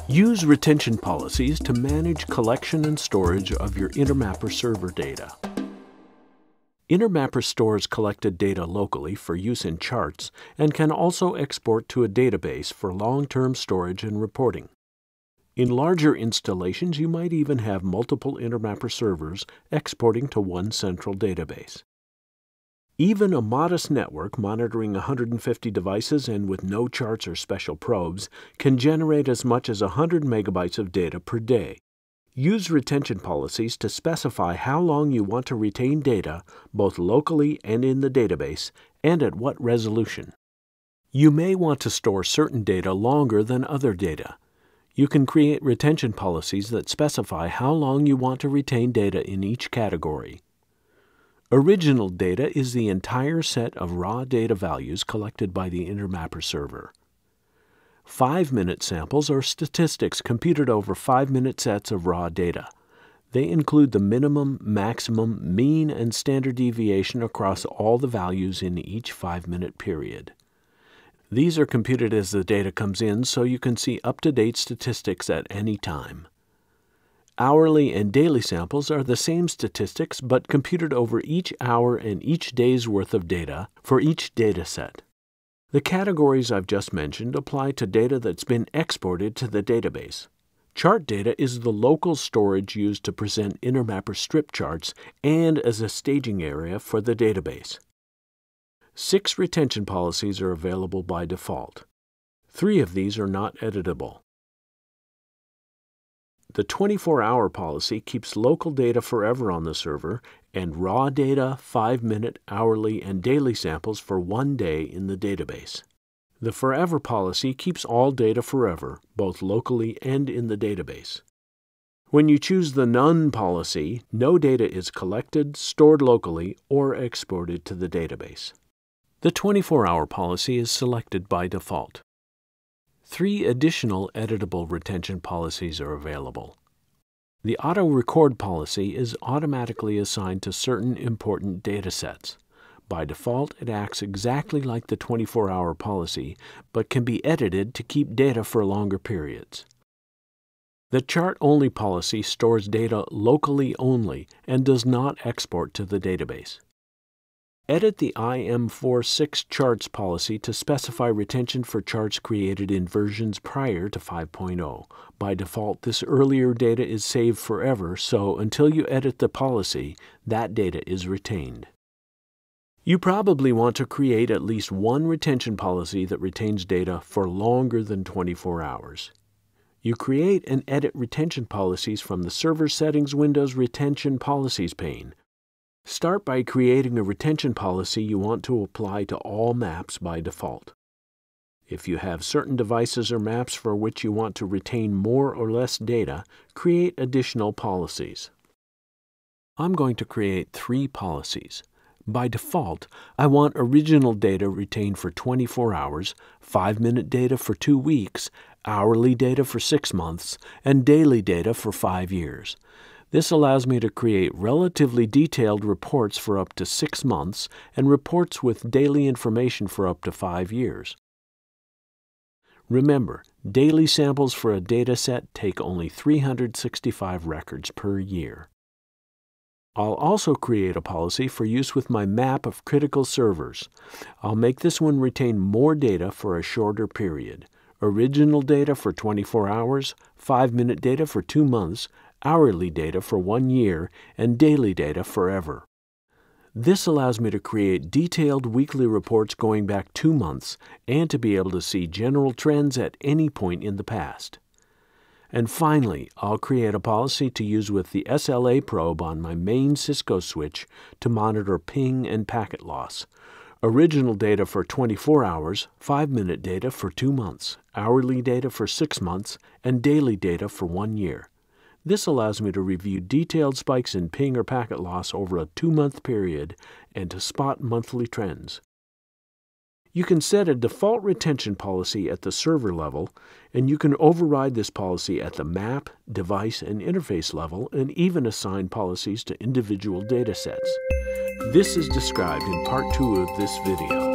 Use retention policies to manage collection and storage of your Intermapper server data. Intermapper stores collected data locally for use in charts and can also export to a database for long-term storage and reporting. In larger installations, you might even have multiple Intermapper servers exporting to one central database. Even a modest network monitoring 150 devices and with no charts or special probes can generate as much as 100 megabytes of data per day. Use retention policies to specify how long you want to retain data, both locally and in the database, and at what resolution. You may want to store certain data longer than other data. You can create retention policies that specify how long you want to retain data in each category. Original data is the entire set of raw data values collected by the Intermapper server. 5-minute samples are statistics computed over 5-minute sets of raw data. They include the minimum, maximum, mean, and standard deviation across all the values in each 5-minute period. These are computed as the data comes in so you can see up-to-date statistics at any time. Hourly and daily samples are the same statistics but computed over each hour and each day's worth of data for each data set. The categories I've just mentioned apply to data that's been exported to the database. Chart data is the local storage used to present Intermapper strip charts and as a staging area for the database. 6 retention policies are available by default. 3 of these are not editable. The 24-hour policy keeps local data forever on the server and raw data, 5-minute, hourly, and daily samples for 1 day in the database. The forever policy keeps all data forever, both locally and in the database. When you choose the none policy, no data is collected, stored locally, or exported to the database. The 24-hour policy is selected by default. 3 additional editable retention policies are available. The auto-record policy is automatically assigned to certain important data sets. By default, it acts exactly like the 24-hour policy, but can be edited to keep data for longer periods. The chart-only policy stores data locally only and does not export to the database. Edit the IM46 charts policy to specify retention for charts created in versions prior to 5.0. By default, this earlier data is saved forever, so until you edit the policy, that data is retained. You probably want to create at least one retention policy that retains data for longer than 24 hours. You create and edit retention policies from the Server Settings Window's Retention Policies pane. Start by creating a retention policy you want to apply to all maps by default. If you have certain devices or maps for which you want to retain more or less data, create additional policies. I'm going to create 3 policies. By default, I want original data retained for 24 hours, 5-minute data for 2 weeks, hourly data for 6 months, and daily data for 5 years. This allows me to create relatively detailed reports for up to 6 months and reports with daily information for up to 5 years. Remember, daily samples for a dataset take only 365 records per year. I'll also create a policy for use with my map of critical servers. I'll make this one retain more data for a shorter period. Original data for 24 hours, 5-minute data for 2 months, hourly data for 1 year, and daily data forever. This allows me to create detailed weekly reports going back 2 months and to be able to see general trends at any point in the past. And finally, I'll create a policy to use with the SLA probe on my main Cisco switch to monitor ping and packet loss. Original data for 24 hours, 5-minute data for 2 months, hourly data for 6 months, and daily data for 1 year. This allows me to review detailed spikes in ping or packet loss over a 2-month period and to spot monthly trends. You can set a default retention policy at the server level, and you can override this policy at the map, device, and interface level, and even assign policies to individual datasets. This is described in Part 2 of this video.